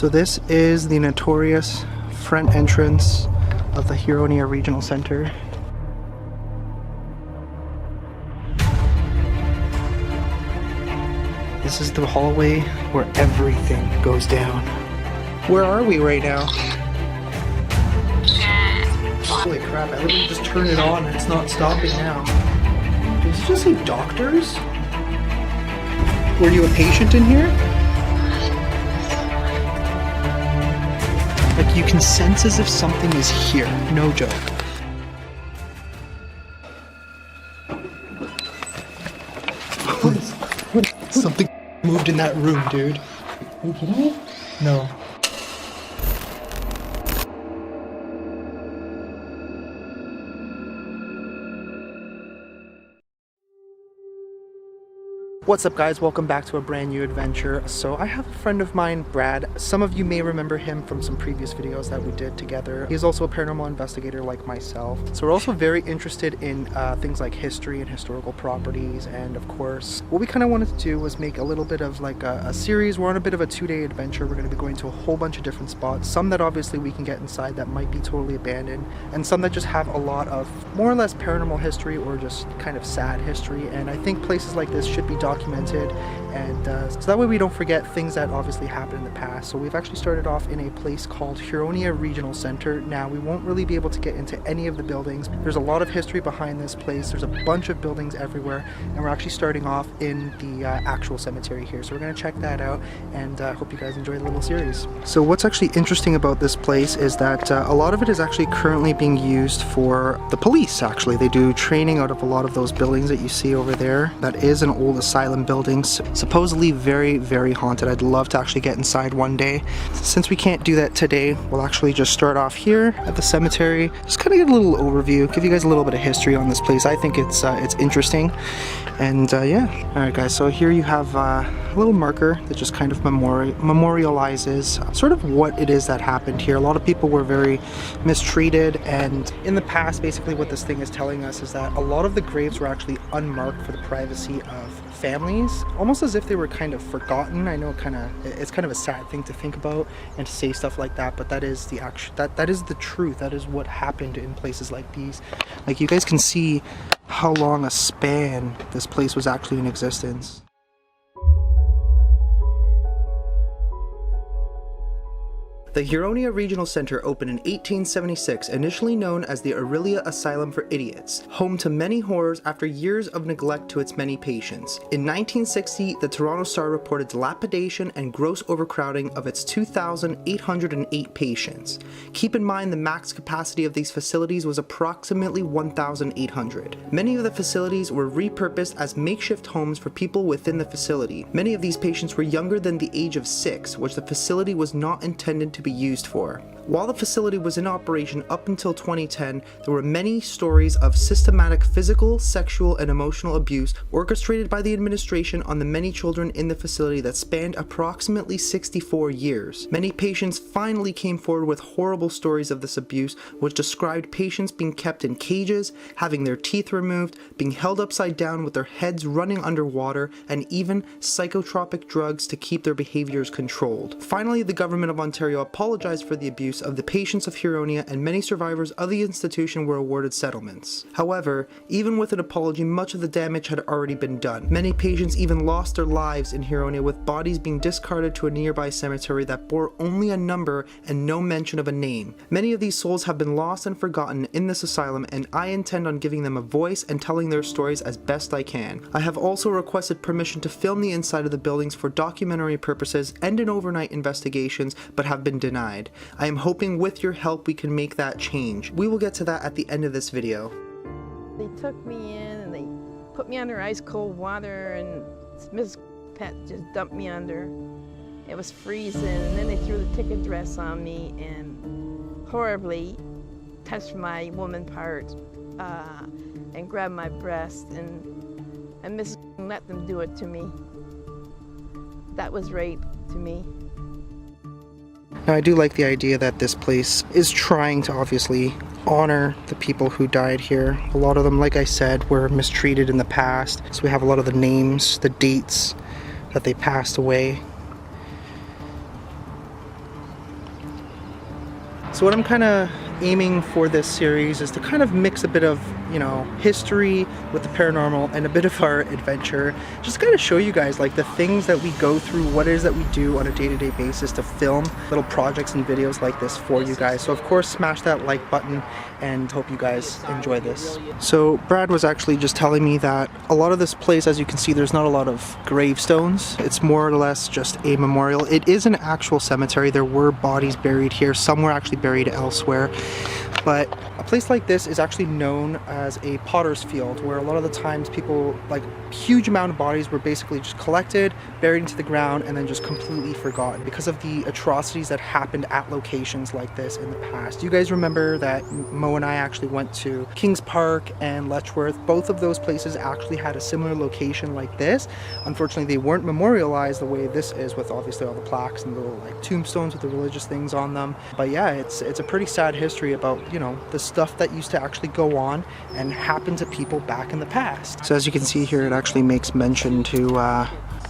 So this is the notorious front entrance of the Huronia Regional Center. This is the hallway where everything goes down. Where are we right now? Holy crap, I literally just turned it on and it's not stopping now. Did you just say doctors? Were you a patient in here? Like, you can sense as if something is here. No joke. Something moved in that room, dude. Are you kidding me? No. What's up, guys? Welcome back to a brand new adventure. So I have a friend of mine, Brad. Some of you may remember him from some previous videos that we did together. He's also a paranormal investigator like myself. So we're also very interested in things like history and historical properties. And of course, what we kind of wanted to do was make a little bit of like a series. We're on a bit of a 2-day adventure. We're going to be going to a whole bunch of different spots. Some that obviously we can get inside that might be totally abandoned, and some that just have a lot of more or less paranormal history or just kind of sad history. And I think places like this should be documented, and so that way we don't forget things that obviously happened in the past. So we've actually started off in a place called Huronia Regional Center. Now, we won't really be able to get into any of the buildings. There's a lot of history behind this place. There's a bunch of buildings everywhere, and we're actually starting off in the actual cemetery here. So we're going to check that out, and hope you guys enjoy the little series. So what's actually interesting about this place is that a lot of it is actually currently being used for the police. Actually, they do training out of a lot of those buildings that you see over there. That is an old asylum buildings, supposedly very, very haunted. I'd love to actually get inside one day. Since we can't do that today, we'll actually just start off here at the cemetery, just kind of get a little overview, give you guys a little bit of history on this place. I think it's interesting, and yeah. All right, guys, so here you have a little marker that just kind of memorializes sort of what it is that happened here. A lot of people were very mistreated, and in the past, basically what this thing is telling us is that a lot of the graves were actually unmarked for the privacy of families, almost as if they were kind of forgotten. I know it's kind of a sad thing to think about and to say stuff like that, but that is the that is the truth. That is what happened in places like these. Like, you guys can see how long a span this place was actually in existence. The Huronia Regional Center opened in 1876, initially known as the Asylum for Idiots, home to many horrors after years of neglect to its many patients. In 1960, the Toronto Star reported dilapidation and gross overcrowding of its 2,808 patients. Keep in mind the max capacity of these facilities was approximately 1,800. Many of the facilities were repurposed as makeshift homes for people within the facility. Many of these patients were younger than the age of 6, which the facility was not intended to be used for. While the facility was in operation up until 2010, there were many stories of systematic physical, sexual, and emotional abuse orchestrated by the administration on the many children in the facility that spanned approximately 64 years. Many patients finally came forward with horrible stories of this abuse, which described patients being kept in cages, having their teeth removed, being held upside down with their heads running underwater, and even psychotropic drugs to keep their behaviors controlled. Finally, the government of Ontario apologized for the abuse of the patients of Huronia, and many survivors of the institution were awarded settlements. However, even with an apology, much of the damage had already been done. Many patients even lost their lives in Huronia, with bodies being discarded to a nearby cemetery that bore only a number and no mention of a name. Many of these souls have been lost and forgotten in this asylum, and I intend on giving them a voice and telling their stories as best I can. I have also requested permission to film the inside of the buildings for documentary purposes and in overnight investigations, but have been denied. I am hoping with your help we can make that change. We will get to that at the end of this video. They took me in and they put me under ice cold water, and Miss Pet just dumped me under. It was freezing, and then they threw the ticket dress on me and horribly touched my woman part and grabbed my breast, and Miss let them do it to me. That was rape to me. Now, I do like the idea that this place is trying to obviously honor the people who died here. A lot of them, like I said, were mistreated in the past. So we have a lot of the names, the dates that they passed away. So what I'm kind of aiming for this series is to kind of mix a bit of, you know, history with the paranormal and a bit of our adventure. Just kind of show you guys like the things that we go through, what it is that we do on a day-to-day basis to film little projects and videos like this for you guys. So of course, smash that like button and hope you guys enjoy this. So Brad was actually just telling me that a lot of this place, as you can see, there's not a lot of gravestones. It's more or less just a memorial. It is an actual cemetery. There were bodies buried here. Some were actually buried elsewhere. But a place like this is actually known as a potter's field, where a lot of the times people, like huge amount of bodies were basically just collected, buried into the ground, and then just completely forgotten because of the atrocities that happened at locations like this in the past. You guys remember that Mo and I actually went to Kings Park and Letchworth. Both of those places actually had a similar location like this. Unfortunately, they weren't memorialized the way this is, with obviously all the plaques and the little like tombstones with the religious things on them. But yeah, it's a pretty sad history about, you know, the stuff that used to actually go on and happen to people back in the past. So as you can see here, it actually makes mention to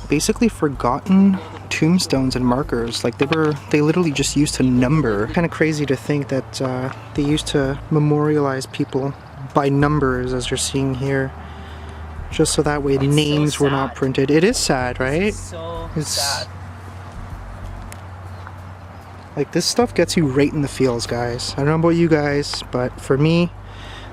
basically forgotten tombstones and markers. Like they literally just used to number. Kind of crazy to think that they used to memorialize people by numbers, as you're seeing here, just so that way names were not printed. It is sad, right? It's sad. Like, this stuff gets you right in the feels, guys. I don't know about you guys, but for me,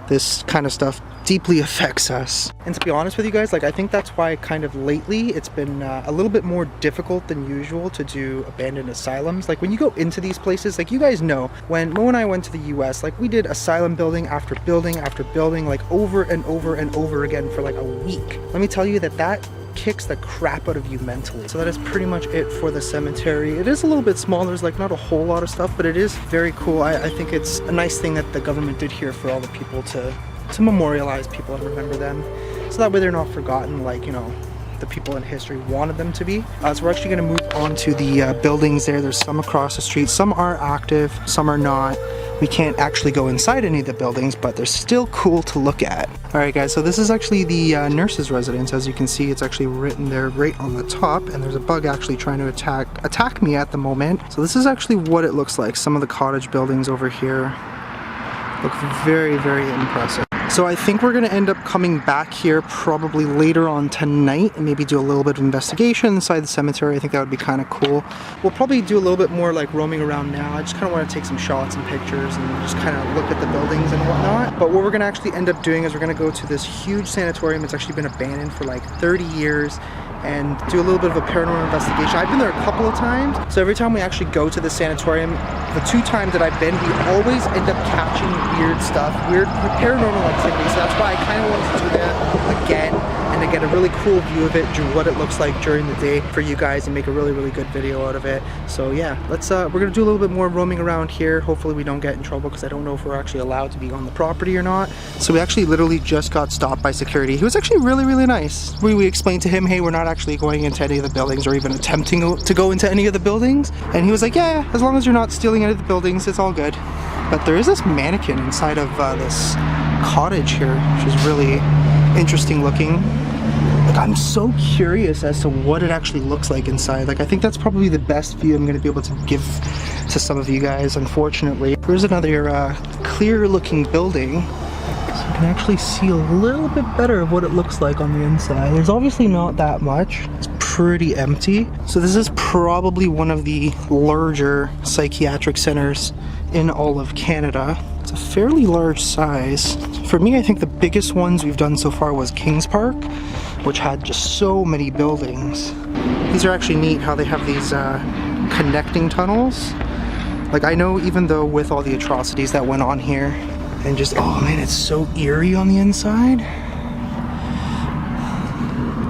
this kind of stuff deeply affects us. And to be honest with you guys, like, I think that's why kind of lately it's been a little bit more difficult than usual to do abandoned asylums. Like, when you go into these places, like, you guys know, when Mo and I went to the US, like, we did asylum building after building after building, like, over and over and over again for like a week. Let me tell you that kicks the crap out of you mentally. So that is pretty much it for the cemetery. It is a little bit small. There's like not a whole lot of stuff, but it is very cool. I think it's a nice thing that the government did here for all the people to memorialize people and remember them, so that way they're not forgotten like, you know, the people in history wanted them to be. So we're actually going to move on to the buildings there. There's some across the street. Some are active, some are not. We can't actually go inside any of the buildings, but they're still cool to look at. Alright guys, so this is actually the nurse's residence. As you can see, it's actually written there right on the top, and there's a bug actually trying to attack me at the moment. So this is actually what it looks like. Some of the cottage buildings over here look very, very impressive. So I think we're going to end up coming back here probably later on tonight and maybe do a little bit of investigation inside the cemetery. I think that would be kind of cool. We'll probably do a little bit more like roaming around now. I just kind of want to take some shots and pictures and just kind of look at the buildings and whatnot. But what we're going to actually end up doing is we're going to go to this huge sanatorium. It's actually been abandoned for like 30 years. And do a little bit of a paranormal investigation. I've been there a couple of times, so every time we actually go to the sanatorium, the 2 times that I've been, we always end up catching weird stuff, weird paranormal activity. So that's why I kind of wanted to do that again, and to get a really cool view of it, what it looks like during the day for you guys, and make a really, really good video out of it. So yeah, let's we're gonna do a little bit more roaming around here. Hopefully we don't get in trouble, because I don't know if we're actually allowed to be on the property or not. So we actually literally just got stopped by security. He was actually really, really nice. We explained to him, hey, we're not actually going into any of the buildings or even attempting to go into any of the buildings. And he was like, yeah, as long as you're not stealing any of the buildings, it's all good. But there is this mannequin inside of this cottage here, which is really interesting looking. Like, I'm so curious as to what it actually looks like inside. Like, I think that's probably the best view I'm going to be able to give to some of you guys, unfortunately. There's another clear looking building. So you can actually see a little bit better of what it looks like on the inside. There's obviously not that much. It's pretty empty. So this is probably one of the larger psychiatric centers in all of Canada. It's a fairly large size. For me, I think the biggest ones we've done so far was Kings Park, which had just so many buildings. These are actually neat how they have these connecting tunnels. Like, I know even though with all the atrocities that went on here, and just, oh man, it's so eerie on the inside.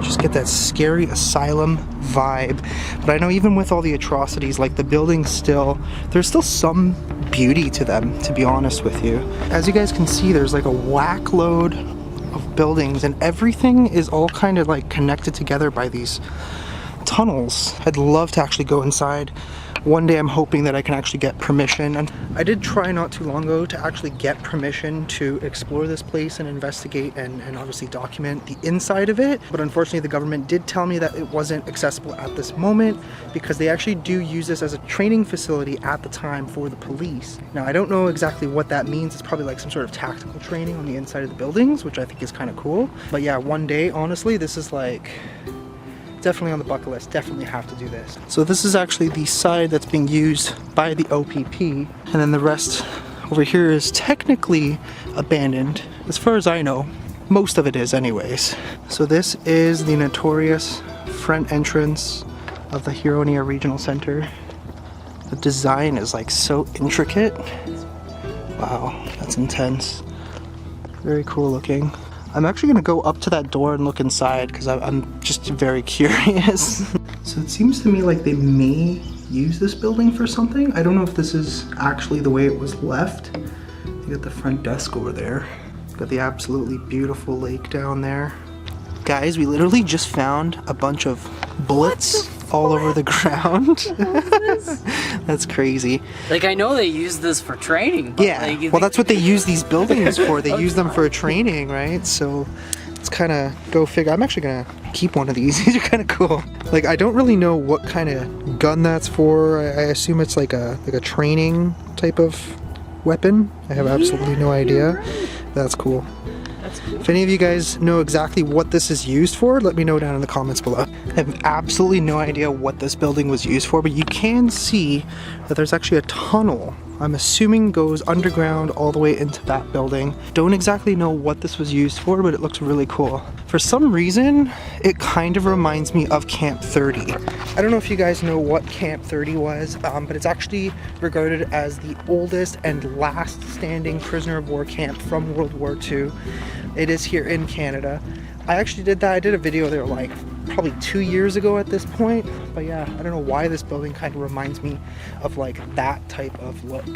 Just get that scary asylum vibe. But I know even with all the atrocities, like the buildings there's still some beauty to them, to be honest with you. As you guys can see, there's like a whack load of buildings, and everything is all kind of like connected together by these tunnels. I'd love to actually go inside one day I'm hoping that I can actually get permission. And I did try not too long ago to actually get permission to explore this place and investigate and obviously document the inside of it. But unfortunately the government did tell me that it wasn't accessible at this moment because they actually do use this as a training facility at the time for the police. Now I don't know exactly what that means. It's probably like some sort of tactical training on the inside of the buildings, which I think is kind of cool. But yeah, one day, honestly, this is like definitely on the bucket list. Definitely have to do this. So this is actually the side that's being used by the OPP, and then the rest over here is technically abandoned. As far as I know, most of it is anyways. So this is the notorious front entrance of the Huronia Regional Center. The design is like so intricate. Wow, that's intense. Very cool looking. I'm actually gonna go up to that door and look inside because I'm just very curious. So it seems to me like they may use this building for something. I don't know if this is actually the way it was left. You got the front desk over there. Got the absolutely beautiful lake down there. Guys, we literally just found a bunch of bullets all over the ground. That's crazy. Like, I know they use this for training, but yeah, like, well that's what they use these buildings for. They use them for training, right? So it's kind of go figure. I'm actually gonna keep one of these. These are kind of cool. Like, I don't really know what kind of gun that's for. I assume it's like a training type of weapon. I have absolutely no idea. Right. That's cool. That's cool. If any of you guys know exactly what this is used for, let me know down in the comments below. I have absolutely no idea what this building was used for, but you can see that there's actually a tunnel. I'm assuming goes underground all the way into that building. Don't exactly know what this was used for, but it looks really cool. For some reason, it kind of reminds me of Camp 30. I don't know if you guys know what Camp 30 was, but it's actually regarded as the oldest and last standing prisoner of war camp from World War II. It is here in Canada. I actually did that. I did a video there like probably 2 years ago at this point. But yeah, I don't know why this building kind of reminds me of like that type of look.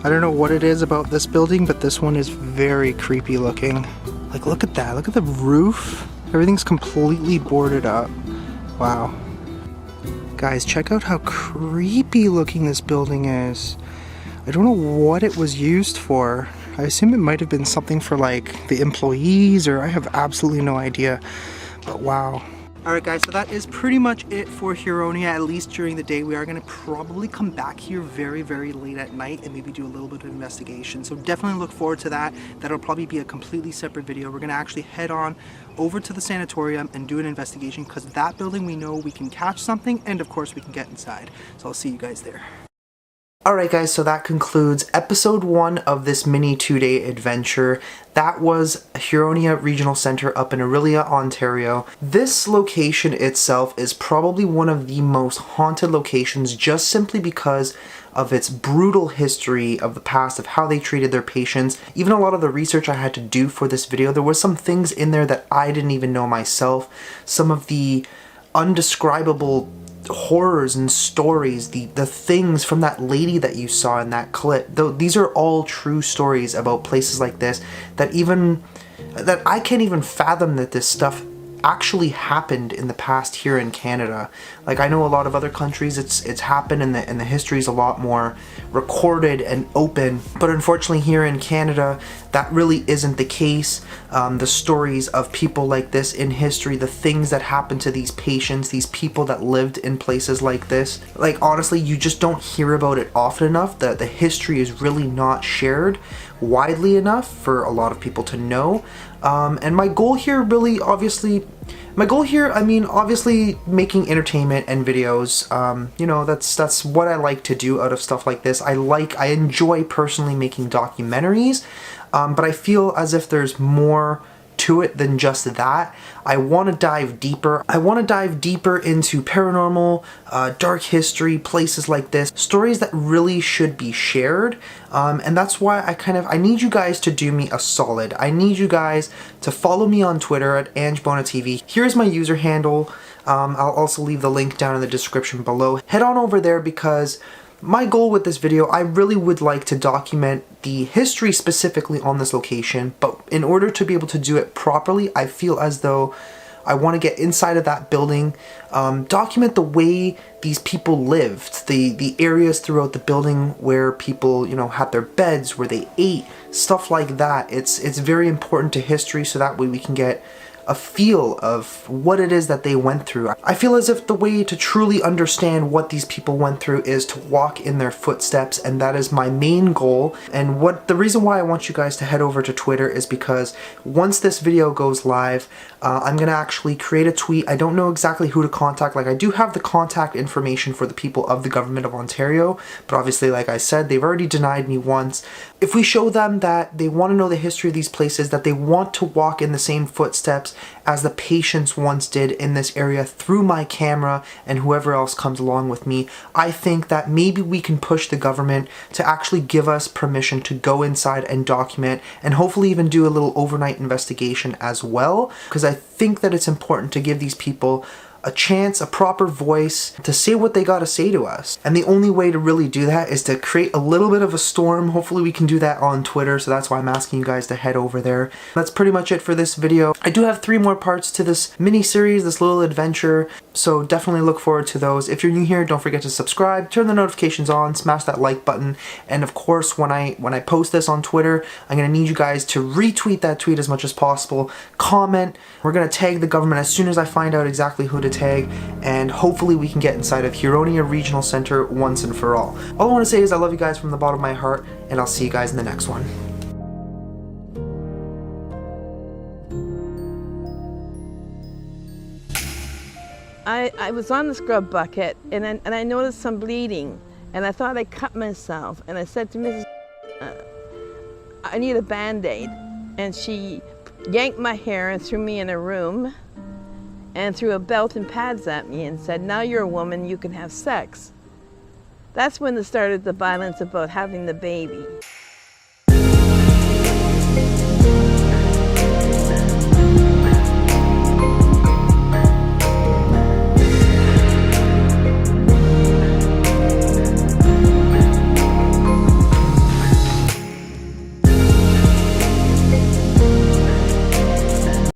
I don't know what it is about this building, but this one is very creepy looking. Like, look at that. Look at the roof. Everything's completely boarded up. Wow. Guys, check out how creepy looking this building is. I don't know what it was used for. I assume it might have been something for like the employees, or I have absolutely no idea, but wow. Alright guys, so that is pretty much it for Huronia, at least during the day. We are going to probably come back here very, very late at night and maybe do a little bit of investigation. So definitely look forward to that. That'll probably be a completely separate video. We're going to actually head on over to the sanatorium and do an investigation, because that building we know we can catch something, and of course we can get inside. So I'll see you guys there. Alright guys, so that concludes episode 1 of this mini 2-day adventure. That was Huronia Regional Center up in Orillia, Ontario. This location itself is probably one of the most haunted locations, just simply because of its brutal history of the past, of how they treated their patients. Even a lot of the research I had to do for this video, there were some things in there that I didn't even know myself. Some of the undescribable horrors and stories, the things from that lady that you saw in that clip, though these are all true stories about places like this that I can't even fathom that this stuff actually happened in the past here in Canada. Like, I know a lot of other countries it's happened, and the history is a lot more recorded and open, but unfortunately here in Canada that really isn't the case. The stories of people like this in history, the things that happened to these patients, these people that lived in places like this, like honestly you just don't hear about it often enough. The history is really not shared widely enough for a lot of people to know. And my goal here really, obviously making entertainment and videos, you know, that's what I like to do out of stuff like this. I enjoy personally making documentaries, but I feel as if there's more to it than just that. I want to dive deeper. I want to dive deeper into paranormal, dark history, places like this, stories that really should be shared. And that's why I need you guys to do me a solid. I need you guys to follow me on Twitter at AngBonaTV. Here's my user handle. I'll also leave the link down in the description below. Head on over there, because my goal with this video, I really would like to document the history specifically on this location, but in order to be able to do it properly, I feel as though I want to get inside of that building, document the way these people lived, the areas throughout the building where people, you know, had their beds, where they ate, stuff like that. It's very important to history, so that way we can get a feel of what it is that they went through. I feel as if the way to truly understand what these people went through is to walk in their footsteps, and that is my main goal. And the reason why I want you guys to head over to Twitter is because once this video goes live, I'm gonna actually create a tweet. I don't know exactly who to contact. Like, I do have the contact information for the people of the government of Ontario, but obviously, like I said, they've already denied me once. If we show them that they want to know the history of these places, that they want to walk in the same footsteps as the patients once did in this area through my camera and whoever else comes along with me, I think that maybe we can push the government to actually give us permission to go inside and document, and hopefully even do a little overnight investigation as well, because I think that it's important to give these people a chance, a proper voice to say what they gotta say to us. And the only way to really do that is to create a little bit of a storm. Hopefully we can do that on Twitter, so that's why I'm asking you guys to head over there. That's pretty much it for this video. I do have 3 more parts to this mini-series, this little adventure, so definitely look forward to those. If you're new here, don't forget to subscribe, turn the notifications on, smash that like button, and of course when I post this on Twitter, I'm gonna need you guys to retweet that tweet as much as possible, comment. We're gonna tag the government as soon as I find out exactly who to tag, and hopefully we can get inside of Huronia Regional Center once and for all. All I want to say is I love you guys from the bottom of my heart, and I'll see you guys in the next one. I was on the scrub bucket, and I noticed some bleeding, and I thought I cut myself, and I said to Mrs. I need a Band-Aid, and she yanked my hair and threw me in a room and threw a belt and pads at me and said, "Now you're a woman, you can have sex." That's when it started the violence about having the baby.